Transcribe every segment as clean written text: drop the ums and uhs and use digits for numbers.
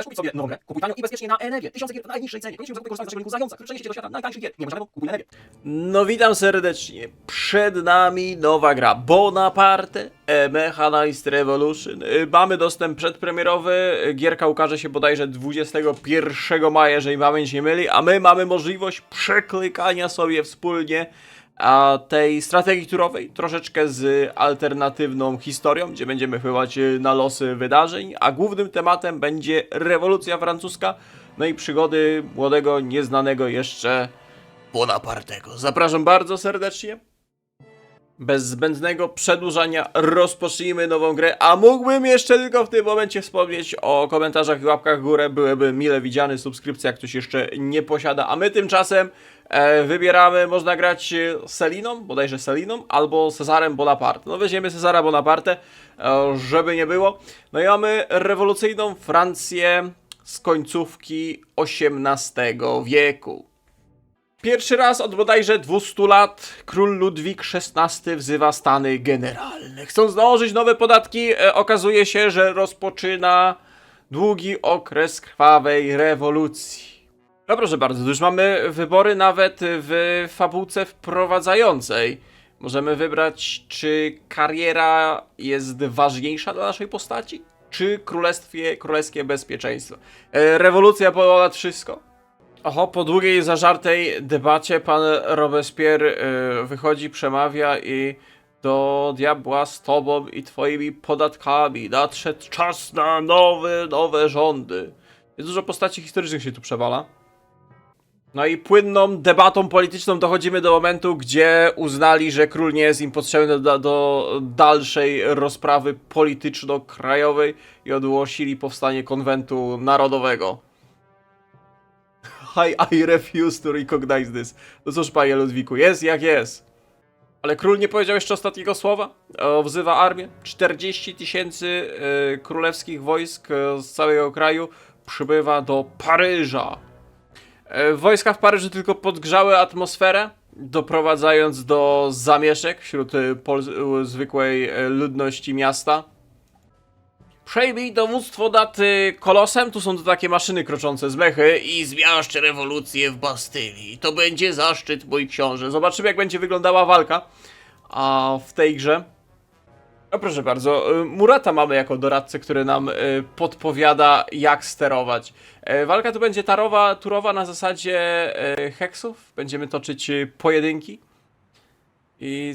Chcesz kupić sobie nową grę? Kupuj tanio i bezpiecznie na Enebie. Tysiące gier w najniższej cenie. Koniecznie korzystać z naszego linku Zająca, który przeniesie cię do świata najtańszych gier. Nie ma żadnego, kupuj na Enebie. No witam serdecznie. Przed nami nowa gra Bonaparte Mechanized Revolution. Mamy dostęp przedpremierowy. Gierka ukaże się bodajże 21 maja, jeżeli pamięć nie myli, a my mamy możliwość przeklikania sobie wspólnie tej strategii turowej, troszeczkę z alternatywną historią, gdzie będziemy wpływać na losy wydarzeń, a głównym tematem będzie rewolucja francuska, no i przygody młodego, nieznanego jeszcze Bonapartego. Zapraszam bardzo serdecznie. Bez zbędnego przedłużania rozpocznijmy nową grę, a mógłbym jeszcze tylko w tym momencie wspomnieć o komentarzach i łapkach w górę, byłyby mile widziane, subskrypcja, jak ktoś jeszcze nie posiada, a my tymczasem wybieramy, można grać Celiną, bodajże Celiną, albo Cezarem Bonaparte. No weźmiemy Cezara Bonaparte, żeby nie było. No i mamy rewolucyjną Francję z końcówki XVIII wieku. Pierwszy raz od bodajże 200 lat król Ludwik XVI wzywa stany generalne. Chcąc nałożyć nowe podatki, okazuje się, że rozpoczyna długi okres krwawej rewolucji. No proszę bardzo, już mamy wybory nawet w fabułce wprowadzającej. Możemy wybrać, czy kariera jest ważniejsza dla naszej postaci, czy królewskie bezpieczeństwo. Rewolucja ponad wszystko. Oho, po długiej, zażartej debacie pan Robespierre wychodzi, przemawia i do diabła z tobą i twoimi podatkami. Nadszedł czas na nowe rządy. Jest dużo postaci historycznych się tu przewala. No i płynną debatą polityczną dochodzimy do momentu, gdzie uznali, że król nie jest im potrzebny do dalszej rozprawy polityczno-krajowej i ogłosili powstanie konwentu narodowego. I refuse to recognize this. No cóż, panie Ludwiku, jest jak jest. Ale król nie powiedział jeszcze ostatniego słowa. Wzywa armię. 40 000 królewskich wojsk z całego kraju przybywa do Paryża. Wojska w Paryżu tylko podgrzały atmosferę, doprowadzając do zamieszek wśród zwykłej ludności miasta. Przejmij dowództwo nad Kolosem, tu są to takie maszyny kroczące z mechy i zmiażdż rewolucję w Bastylii. To będzie zaszczyt, mój książę. Zobaczymy, jak będzie wyglądała walka w tej grze. No proszę bardzo, Murata mamy jako doradcę, który nam podpowiada, jak sterować. Walka tu będzie turowa na zasadzie heksów. Będziemy toczyć pojedynki. I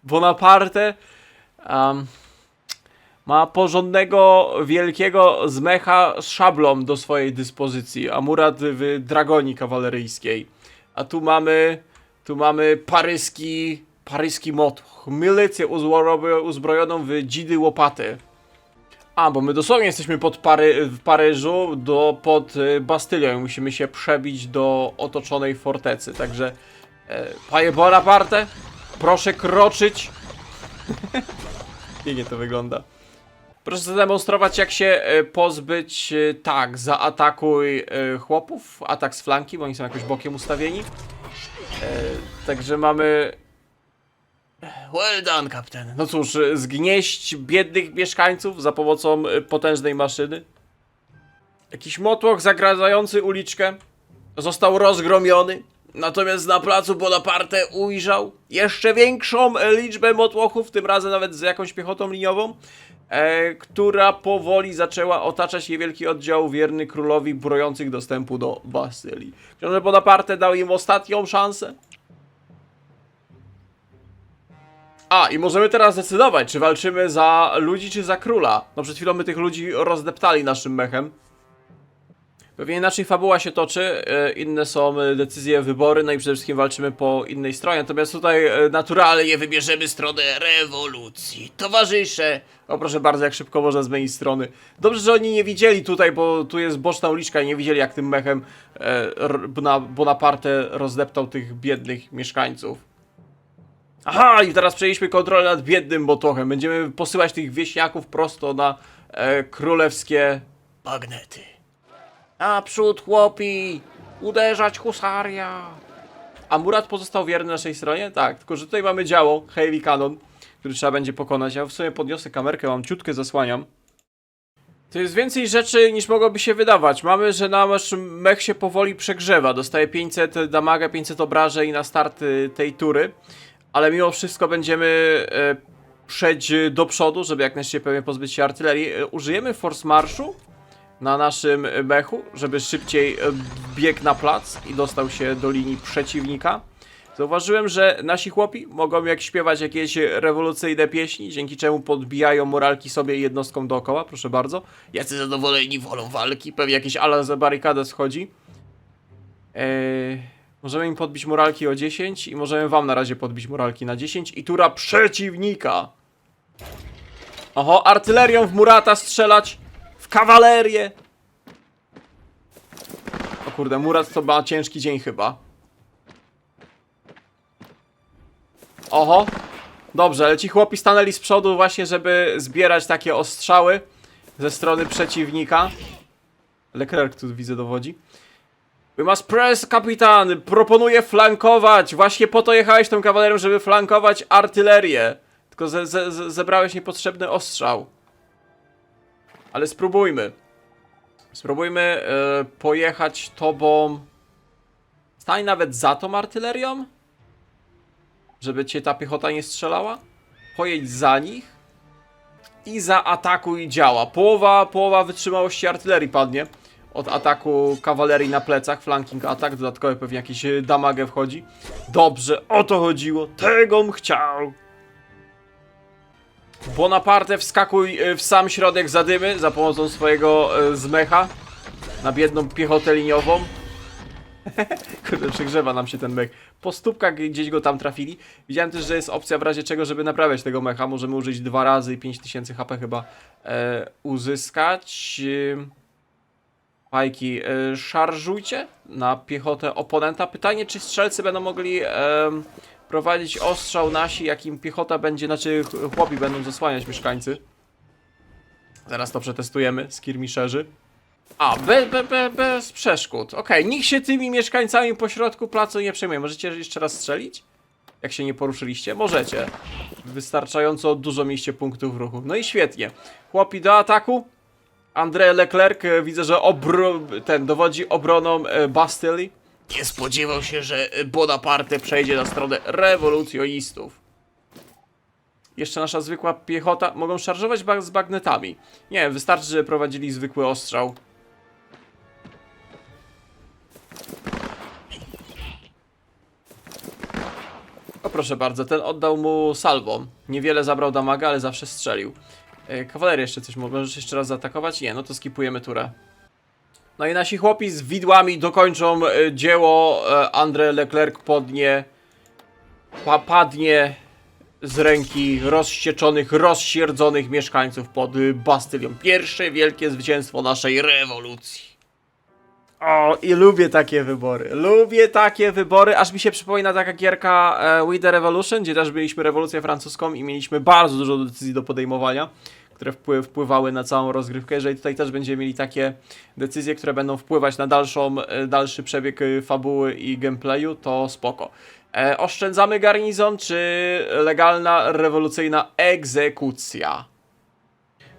Bonaparte ma porządnego, wielkiego zmecha z szablą do swojej dyspozycji, a Murat w dragoni kawaleryjskiej. A tu mamy paryski motłoch, milicję uzbrojoną w dzidy łopaty. Bo my dosłownie jesteśmy w Paryżu, pod Bastylią i musimy się przebić do otoczonej fortecy, także panie Bonaparte, proszę kroczyć. Pięknie to wygląda. Proszę zademonstrować, jak się pozbyć, zaatakuj chłopów, atak z flanki, bo oni są jakoś bokiem ustawieni. Także mamy... Well done, kapitan. No cóż, zgnieść biednych mieszkańców za pomocą potężnej maszyny. Jakiś motłoch zagradzający uliczkę został rozgromiony. Natomiast na placu Bonaparte ujrzał jeszcze większą liczbę motłochów, tym razem nawet z jakąś piechotą liniową, która powoli zaczęła otaczać niewielki oddział wierny królowi brojących dostępu do Bastylii. Książę Bonaparte dał im ostatnią szansę. I możemy teraz zdecydować, czy walczymy za ludzi, czy za króla. No przed chwilą my tych ludzi rozdeptali naszym mechem. Pewnie inaczej fabuła się toczy, inne są decyzje, wybory, no i przede wszystkim walczymy po innej stronie. Natomiast tutaj naturalnie wybierzemy stronę rewolucji. Towarzysze! O proszę bardzo, jak szybko można zmienić strony. Dobrze, że oni nie widzieli tutaj, bo tu jest boczna uliczka i nie widzieli, jak tym mechem Bonaparte rozdeptał tych biednych mieszkańców. Aha, i teraz przejęliśmy kontrolę nad biednym motłochem. Będziemy posyłać tych wieśniaków prosto na królewskie bagnety. Naprzód, chłopi! Uderzać husaria! A Murat pozostał wierny naszej stronie? Tak, tylko że tutaj mamy działo, Heavy Cannon, który trzeba będzie pokonać. Ja w sumie podniosę kamerkę, mam ciutkę zasłaniam. To jest więcej rzeczy niż mogłoby się wydawać. Mamy, że nasz mech się powoli przegrzewa. Dostaje 500 damage, 500 obrażeń na start tej tury. Ale mimo wszystko będziemy przejść do przodu, żeby jak najszybciej pewnie pozbyć się artylerii. Użyjemy force marszu na naszym mechu, żeby szybciej biegł na plac i dostał się do linii przeciwnika. Zauważyłem, że nasi chłopi mogą jak śpiewać jakieś rewolucyjne pieśni, dzięki czemu podbijają moralki sobie i jednostkom dookoła, proszę bardzo. Jacy zadowoleni wolą walki, pewnie jakieś ala za barykadę schodzi. Możemy im podbić moralki o 10 i możemy wam na razie podbić moralki na 10 i tura przeciwnika. Oho, artylerią w Murata strzelać, w kawalerię. O kurde, Murat to ma ciężki dzień chyba. Oho, dobrze, ale ci chłopi stanęli z przodu właśnie, żeby zbierać takie ostrzały ze strony przeciwnika. Leclerc tu widzę dowodzi. We must press, kapitan! Proponuję flankować! Właśnie po to jechałeś tą kawalerią, żeby flankować artylerię. Tylko zebrałeś niepotrzebny ostrzał. Ale spróbujmy. Spróbujmy pojechać tobą... Stań nawet za tą artylerią? Żeby cię ta piechota nie strzelała? Pojedź za nich i zaatakuj działa. Połowa wytrzymałości artylerii padnie od ataku kawalerii na plecach, flanking atak, dodatkowo pewnie jakiś damage wchodzi. Dobrze, o to chodziło, tegom chciał. Bonaparte, wskakuj w sam środek zadymy za pomocą swojego zmecha na biedną piechotę liniową. Kurde, przegrzewa nam się ten mech. Po stópkach gdzieś go tam trafili. Widziałem też, że jest opcja w razie czego, żeby naprawiać tego mecha. Możemy użyć 2 razy i 5000 HP chyba uzyskać. Fajki, szarżujcie na piechotę oponenta. Pytanie, czy strzelcy będą mogli prowadzić ostrzał nasi, jakim piechota będzie, znaczy chłopi będą zasłaniać mieszkańcy. Zaraz to przetestujemy, skirmiszerzy. A, bez przeszkód. Okej, nikt się tymi mieszkańcami po środku placu nie przejmuje. Możecie jeszcze raz strzelić? Jak się nie poruszyliście? Możecie. Wystarczająco dużo mieliście punktów ruchu. No i świetnie. Chłopi do ataku. André Leclerc, widzę, że dowodzi obroną Bastylii. Nie spodziewał się, że Bonaparte przejdzie na stronę rewolucjonistów. Jeszcze nasza zwykła piechota. Mogą szarżować z bagnetami. Nie wiem, wystarczy, że prowadzili zwykły ostrzał. O proszę bardzo, ten oddał mu salwą. Niewiele zabrał damaga, ale zawsze strzelił. Kawaleria jeszcze coś, możesz jeszcze raz zaatakować? Nie, no to skipujemy turę. No i nasi chłopi z widłami dokończą dzieło. André Leclerc padnie z ręki rozścieczonych, rozsierdzonych mieszkańców pod Bastylią. Pierwsze wielkie zwycięstwo naszej rewolucji. O, i lubię takie wybory. Lubię takie wybory, aż mi się przypomina taka gierka We The Revolution, gdzie też byliśmy rewolucję francuską i mieliśmy bardzo dużo decyzji do podejmowania, które wpływały na całą rozgrywkę. Jeżeli tutaj też będziemy mieli takie decyzje, które będą wpływać na dalszy przebieg fabuły i gameplayu, to spoko. Oszczędzamy garnizon, czy legalna, rewolucyjna egzekucja?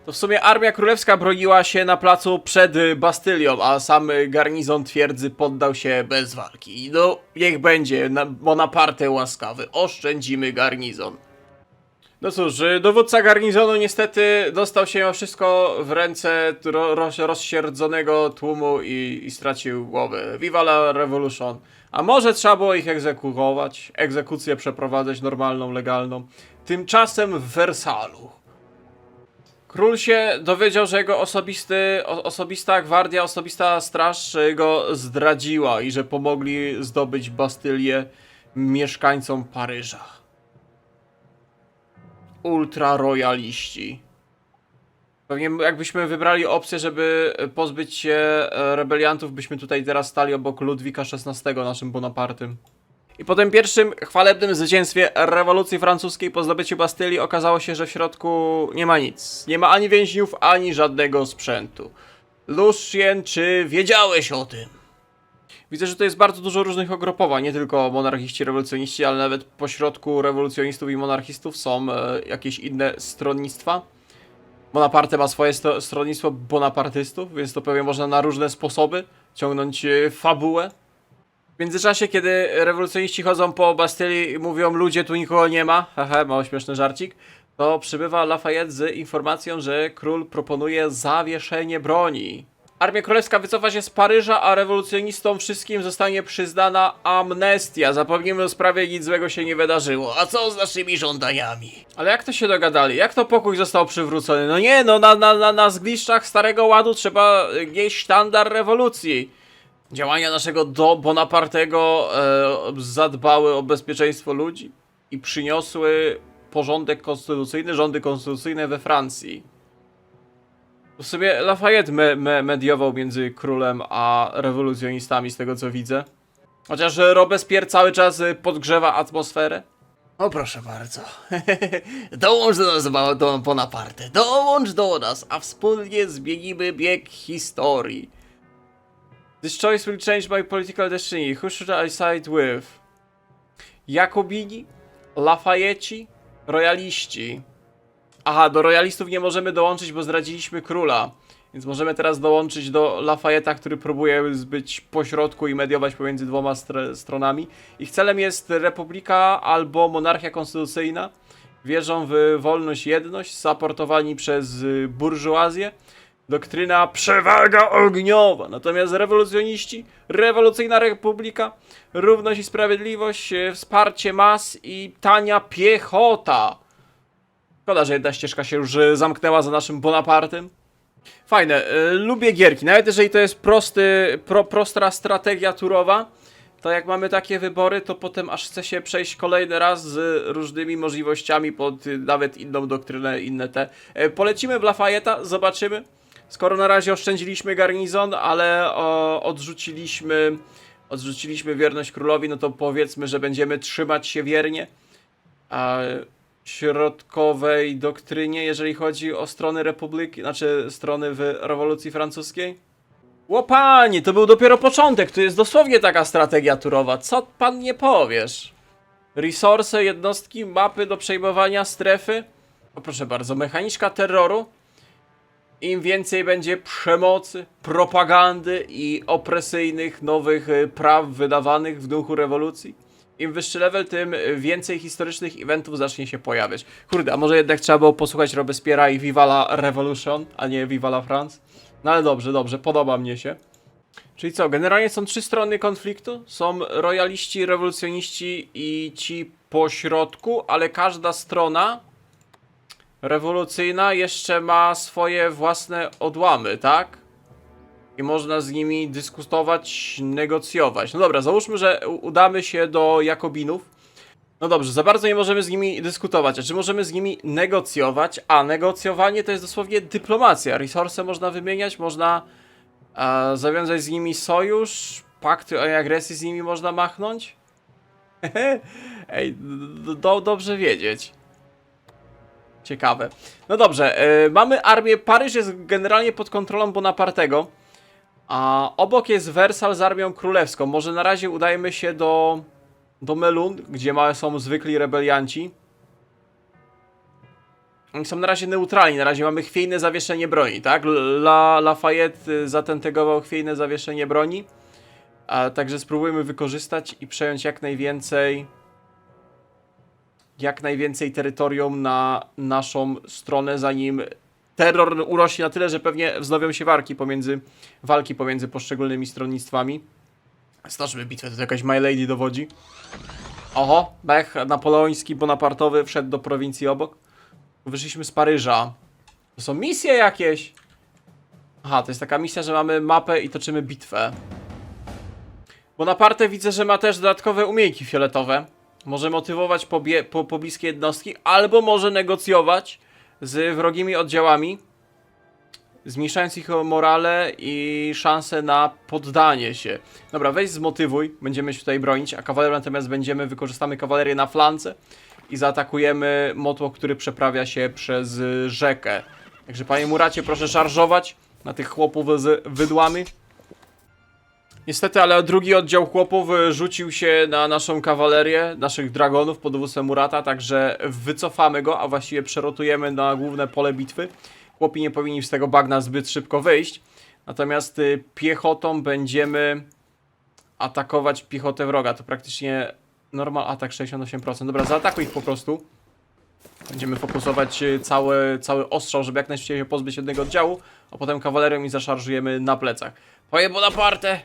To w sumie Armia Królewska broniła się na placu przed Bastylią, a sam garnizon twierdzy poddał się bez walki. No, niech będzie, Bonaparte łaskawy, oszczędzimy garnizon. No cóż, dowódca garnizonu niestety dostał się mimo wszystko w ręce rozsierdzonego tłumu i stracił głowę. Viva la Revolution. A może trzeba było ich egzekuować, egzekucję przeprowadzać normalną, legalną. Tymczasem w Wersalu. Król się dowiedział, że jego osobista gwardia, osobista straż go zdradziła i że pomogli zdobyć Bastylię mieszkańcom Paryża. Ultrarojaliści. Pewnie jakbyśmy wybrali opcję, żeby pozbyć się rebeliantów, byśmy tutaj teraz stali obok Ludwika XVI, naszym Bonapartym. I po tym pierwszym chwalebnym zwycięstwie rewolucji francuskiej po zdobyciu Bastylii okazało się, że w środku nie ma nic. Nie ma ani więźniów, ani żadnego sprzętu. Lucien, czy wiedziałeś o tym? Widzę, że to jest bardzo dużo różnych ugrupowań, nie tylko monarchiści, rewolucjoniści, ale nawet pośrodku rewolucjonistów i monarchistów są jakieś inne stronnictwa. Bonaparte ma swoje stronnictwo bonapartystów, więc to pewnie można na różne sposoby ciągnąć fabułę. W międzyczasie, kiedy rewolucjoniści chodzą po Bastylii i mówią, ludzie, tu nikogo nie ma, haha, mało śmieszny żarcik, to przybywa Lafayette z informacją, że król proponuje zawieszenie broni. Armia królewska wycofa się z Paryża, a rewolucjonistom wszystkim zostanie przyznana amnestia. Zapomnijmy o sprawie, nic złego się nie wydarzyło. A co z naszymi żądaniami? Ale jak to się dogadali? Jak to pokój został przywrócony? No nie, no na zgliszczach Starego Ładu trzeba nieść sztandar rewolucji. Działania naszego Bonapartego zadbały o bezpieczeństwo ludzi i przyniosły porządek konstytucyjny, rządy konstytucyjne we Francji. W sumie Lafayette mediował między królem a rewolucjonistami, z tego co widzę. Chociaż Robespierre cały czas podgrzewa atmosferę. O proszę bardzo. Dołącz do nas, do Bonaparte. Dołącz do nas, a wspólnie zmienimy bieg historii. This choice will change my political destiny. Who should I side with? Jakobini, Lafayette, royaliści. Aha, do royalistów nie możemy dołączyć, bo zdradziliśmy króla. Więc możemy teraz dołączyć do Lafayette'a, który próbuje być pośrodku i mediować pomiędzy dwoma stronami. Ich celem jest republika albo monarchia konstytucyjna. Wierzą w wolność i jedność, zaportowani przez burżuazję. Doktryna przewaga ogniowa. Natomiast rewolucjoniści, rewolucyjna republika, równość i sprawiedliwość, wsparcie mas i tania piechota. Szkoda, że jedna ścieżka się już zamknęła za naszym Bonapartem. Fajne, lubię gierki, nawet jeżeli to jest prosta strategia turowa, to jak mamy takie wybory, to potem aż chce się przejść kolejny raz z różnymi możliwościami pod nawet inną doktrynę, inne te. Polecimy w Lafayette'a, zobaczymy. Skoro na razie oszczędziliśmy garnizon, ale odrzuciliśmy wierność królowi, no to powiedzmy, że będziemy trzymać się wiernie środkowej doktrynie, jeżeli chodzi o strony republiki, znaczy strony w rewolucji francuskiej. Łopanie, to był dopiero początek, tu jest dosłownie taka strategia turowa, co pan nie powiesz? Resource, jednostki, mapy do przejmowania strefy. O proszę bardzo, mechaniczka terroru. Im więcej będzie przemocy, propagandy i opresyjnych nowych praw wydawanych w duchu rewolucji, im wyższy level, tym więcej historycznych eventów zacznie się pojawiać. Kurde, a może jednak trzeba było posłuchać Robespierre'a i Viva la Revolution, a nie Viva la France? No ale dobrze, podoba mnie się. Czyli co, generalnie są 3 strony konfliktu. Są royaliści, rewolucjoniści i ci po środku, ale każda strona rewolucyjna jeszcze ma swoje własne odłamy, tak? I można z nimi dyskutować, negocjować. No dobra, załóżmy, że udamy się do Jakobinów. No dobrze, za bardzo nie możemy z nimi dyskutować. A czy możemy z nimi negocjować? A negocjowanie to jest dosłownie dyplomacja. Resurse można wymieniać, można zawiązać z nimi sojusz, pakty o agresji z nimi można machnąć. Ej, dobrze wiedzieć. Ciekawe. No dobrze, mamy armię. Paryż jest generalnie pod kontrolą Bonapartego. A obok jest Wersal z armią królewską. Może na razie udajmy się do Melun, gdzie są zwykli rebelianci. Oni są na razie neutralni, na razie mamy chwiejne zawieszenie broni, tak? Lafayette zatentegował chwiejne zawieszenie broni. Także spróbujmy wykorzystać i przejąć jak najwięcej terytorium na naszą stronę, zanim terror urośnie na tyle, że pewnie wznowią się walki pomiędzy poszczególnymi stronnictwami. Stoczmy bitwę, to jakaś My Lady dowodzi. Oho, mech napoleoński, bonapartowy wszedł do prowincji obok. Wyszliśmy z Paryża. To są misje jakieś. Aha, to jest taka misja, że mamy mapę i toczymy bitwę. Bonaparte widzę, że ma też dodatkowe umiejętności fioletowe. Może motywować pobliskie jednostki, albo może negocjować z wrogimi oddziałami, zmniejszając ich morale i szanse na poddanie się. Dobra, weź zmotywuj, będziemy się tutaj bronić, a kawalerię natomiast wykorzystamy kawalerię na flance i zaatakujemy motłoch, który przeprawia się przez rzekę. Także panie Muracie, proszę szarżować na tych chłopów z wydłami. Niestety, ale drugi oddział chłopów rzucił się na naszą kawalerię, naszych dragonów pod dowództwem Murata, także wycofamy go, a właściwie przerotujemy na główne pole bitwy. chłopi nie powinni z tego bagna zbyt szybko wyjść. Natomiast piechotą będziemy atakować piechotę wroga. To praktycznie normal atak 68%. Dobra, zaatakuj ich po prostu. Będziemy fokusować cały ostrzał, żeby jak najszybciej się pozbyć jednego oddziału, a potem kawalerią i zaszarżujemy na plecach. Panie Bonaparte!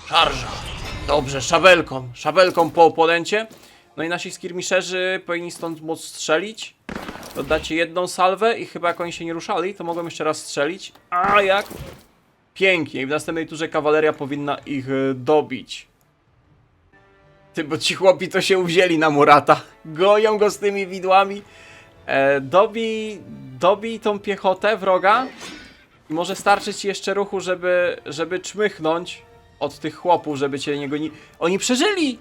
Szarża! Dobrze, szabelką po oponencie. No i nasi skirmiszerzy powinni stąd móc strzelić. Dodacie jedną salwę i chyba jak oni się nie ruszali, to mogłem jeszcze raz strzelić. A jak? Pięknie. I w następnej turze kawaleria powinna ich dobić. Ty, bo ci chłopi to się uwzięli na Murata. Goją go z tymi widłami. Dobij tą piechotę wroga. I może starczyć ci jeszcze ruchu, żeby czmychnąć od tych chłopów, żeby cię nie goni... Oni przeżyli!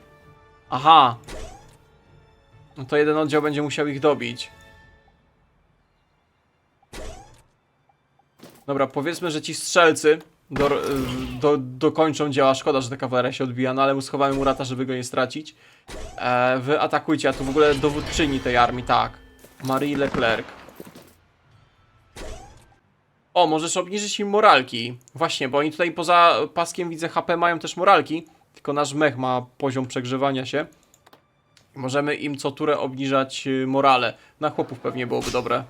Aha. No to jeden oddział będzie musiał ich dobić. Dobra, powiedzmy, że ci strzelcy dokończą dzieła. Szkoda, że ta kawaleria się odbija, no ale schowamy Murata, żeby go nie stracić. Wy atakujcie, a tu w ogóle dowódczyni tej armii, tak. Marie Leclerc. O, możesz obniżyć im moralki. Właśnie, bo oni tutaj poza paskiem, widzę, HP mają też moralki. Tylko nasz mech ma poziom przegrzewania się. Możemy im co turę obniżać morale. Na chłopów pewnie byłoby dobre.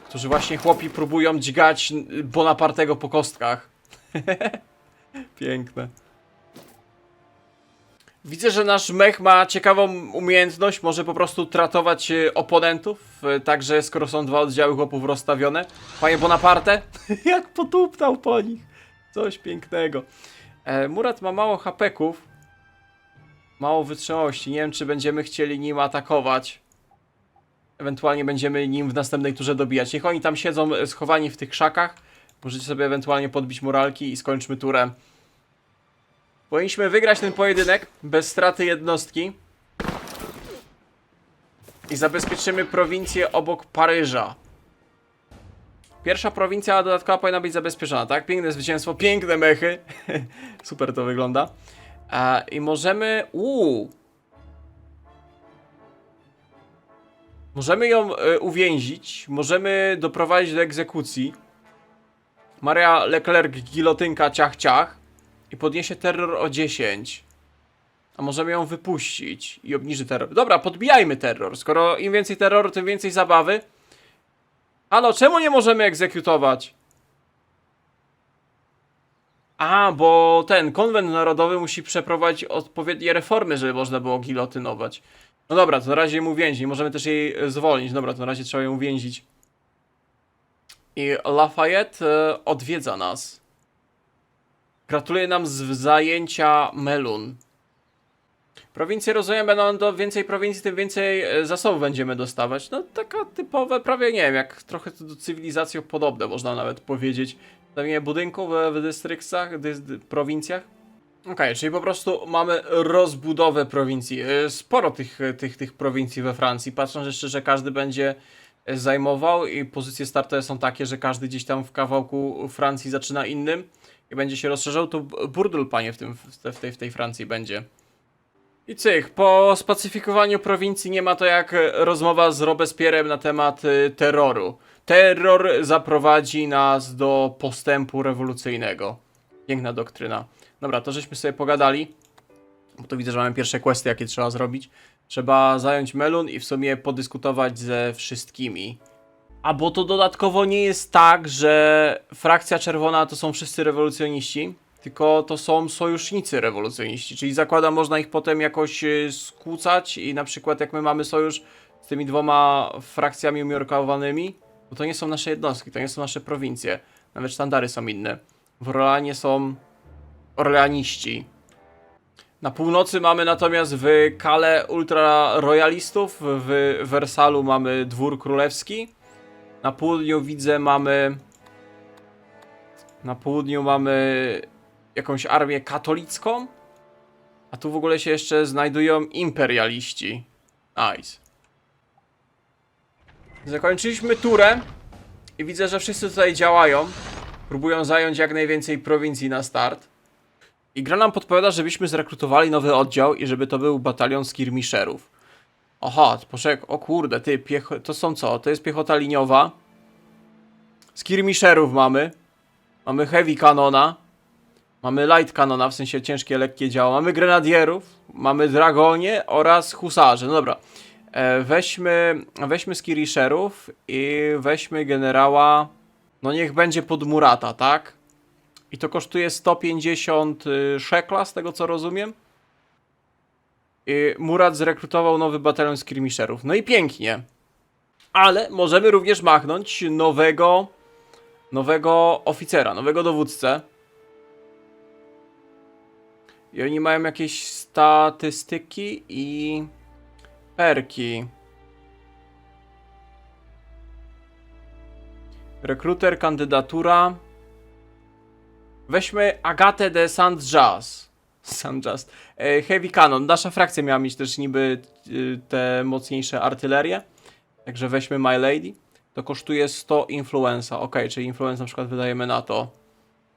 Którzy właśnie chłopi próbują dźgać Bonapartego po kostkach. Piękne. Widzę, że nasz mech ma ciekawą umiejętność. Może po prostu tratować oponentów. Także skoro są dwa oddziały chłopów rozstawione. Panie Bonaparte, jak potuptał po nich. Coś pięknego. Murat ma mało hapeków. Mało wytrzymałości. Nie wiem, czy będziemy chcieli nim atakować. Ewentualnie będziemy nim w następnej turze dobijać. Niech oni tam siedzą schowani w tych krzakach. Możecie sobie ewentualnie podbić moralki i skończmy turę. Powinniśmy wygrać ten pojedynek bez straty jednostki. I zabezpieczymy prowincję obok Paryża. Pierwsza prowincja dodatkowa powinna być zabezpieczona, tak? Piękne zwycięstwo, piękne mechy. Super to wygląda. I możemy... Możemy ją uwięzić. Możemy doprowadzić do egzekucji. Maria Leclerc, gilotynka, ciach, ciach. I podniesie terror o 10. A możemy ją wypuścić i obniży terror. Dobra, podbijajmy terror. Skoro im więcej terroru, tym więcej zabawy. Halo, czemu nie możemy egzekutować? A, bo ten konwent narodowy musi przeprowadzić odpowiednie reformy, żeby można było gilotynować. No dobra, to na razie mu więzi. Możemy też jej zwolnić. Dobra, to na razie trzeba ją więzić. I Lafayette odwiedza nas. Gratuluję nam z zajęcia Melun. Prowincje, rozumiem, będą do więcej prowincji, tym więcej zasobów będziemy dostawać. No taka typowe, prawie nie wiem, jak trochę to do cywilizacji podobne, można nawet powiedzieć. Stawienie budynków w dystrykcach, prowincjach. Okej, czyli po prostu mamy rozbudowę prowincji. Sporo tych prowincji we Francji. Patrząc jeszcze, że każdy będzie zajmował i pozycje startowe są takie, że każdy gdzieś tam w kawałku Francji zaczyna innym i będzie się rozszerzał, to burdel, panie, w tej Francji będzie. I cyk, po spacyfikowaniu prowincji nie ma to jak rozmowa z Robespierrem na temat terroru. Terror zaprowadzi nas do postępu rewolucyjnego. Piękna doktryna. Dobra, to żeśmy sobie pogadali. Bo to widzę, że mamy pierwsze questy, jakie trzeba zrobić. Trzeba zająć Melun i w sumie podyskutować ze wszystkimi. A bo to dodatkowo nie jest tak, że frakcja czerwona to są wszyscy rewolucjoniści, tylko to są sojusznicy rewolucjoniści, czyli zakładam, można ich potem jakoś skłócać i na przykład jak my mamy sojusz z tymi dwoma frakcjami umiarkowanymi, bo to nie są nasze jednostki, to nie są nasze prowincje, nawet sztandary są inne. W Orleanie są orleaniści. Na północy mamy natomiast w Calais ultraroyalistów, w Wersalu mamy dwór królewski, na południu widzę mamy jakąś armię katolicką, a tu w ogóle się jeszcze znajdują imperialiści. Nice. Zakończyliśmy turę i widzę, że wszyscy tutaj działają. Próbują zająć jak najwięcej prowincji na start. I gra nam podpowiada, żebyśmy zrekrutowali nowy oddział i żeby to był batalion skirmisherów. Aha, poczekaj, o kurde, ty, to są co? To jest piechota liniowa. Skirmisherów mamy. Mamy heavy canona. Mamy light canona, w sensie ciężkie, lekkie działa. Mamy grenadierów. Mamy dragonie oraz husarze. No dobra. Weźmy skirmisherów i weźmy generała. No niech będzie Podmurata, tak? I to kosztuje 150 szekla, z tego co rozumiem. I Murat zrekrutował nowy batalion skirmisherów. No i pięknie. Ale możemy również machnąć nowego oficera, nowego dowódcę. I oni mają jakieś statystyki i perki. Rekruter, kandydatura. Weźmy Agatę de Saint-Just. Saint-Just. Heavy Cannon. Nasza frakcja miała mieć też niby te mocniejsze artylerie. Także weźmy My Lady. To kosztuje 100 influenza. Ok, czyli influence na przykład wydajemy na to.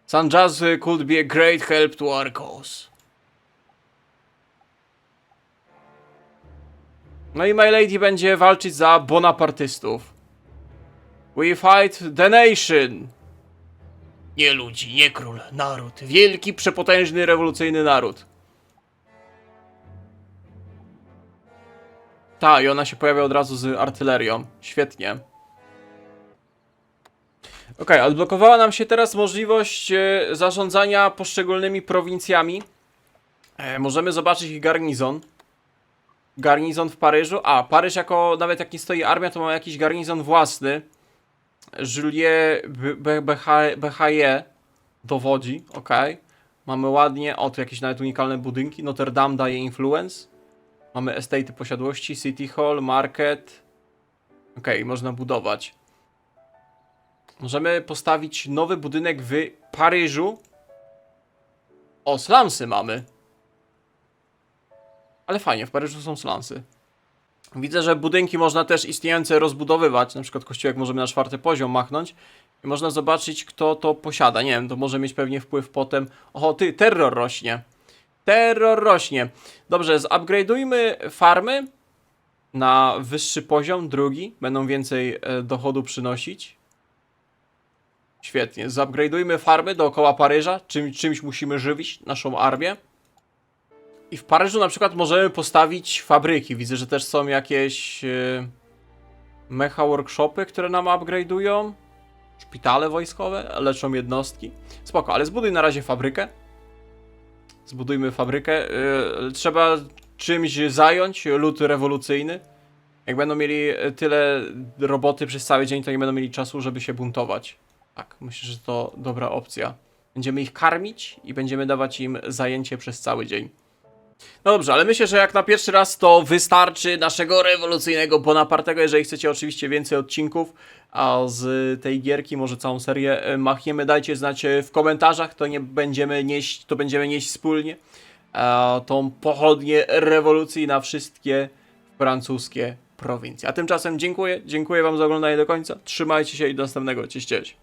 Saint-Just could be a great help to our cause. No i My Lady będzie walczyć za bonapartystów. We fight the nation. Nie ludzi, nie król, naród. Wielki, przepotężny, rewolucyjny naród. Ta, i ona się pojawia od razu z artylerią. Świetnie. Ok, odblokowała nam się teraz możliwość zarządzania poszczególnymi prowincjami. Możemy zobaczyć ich garnizon. Garnizon w Paryżu. A, Paryż jako, nawet jak nie stoi armia, to ma jakiś garnizon własny. Julie Behaye dowodzi, ok. Mamy ładnie, o tu jakieś nawet unikalne budynki. Notre Dame daje influence. Mamy estate'y posiadłości, City Hall, Market. Ok, można budować. Możemy postawić nowy budynek w Paryżu. O, slumsy mamy. Ale fajnie, w Paryżu są slumsy. Widzę, że budynki można też istniejące rozbudowywać. Na przykład kościółek możemy na 4. poziom machnąć. I można zobaczyć, kto to posiada. Nie wiem, to może mieć pewnie wpływ potem. Oho, ty, terror rośnie. Terror rośnie. Dobrze, zupgrade'ujmy farmy na wyższy poziom, drugi. Będą więcej dochodu przynosić. Świetnie. Zupgrade'ujmy farmy dookoła Paryża. Czymś musimy żywić naszą armię. I w Paryżu na przykład możemy postawić fabryki. Widzę, że też są jakieś mecha workshopy, które nam upgrade'ują. Szpitale wojskowe, leczą jednostki. Spoko, ale zbuduj na razie fabrykę. Zbudujmy fabrykę. Trzeba czymś zająć lud rewolucyjny. Jak będą mieli tyle roboty przez cały dzień, to nie będą mieli czasu, żeby się buntować. Tak, myślę, że to dobra opcja. Będziemy ich karmić i będziemy dawać im zajęcie przez cały dzień. No dobrze, ale myślę, że jak na pierwszy raz to wystarczy naszego rewolucyjnego Bonapartego. Jeżeli chcecie oczywiście więcej odcinków z tej gierki, może całą serię machniemy, dajcie znać w komentarzach, to będziemy nieść wspólnie tą pochodnię rewolucji na wszystkie francuskie prowincje. A tymczasem dziękuję wam za oglądanie do końca, trzymajcie się i do następnego, cześć.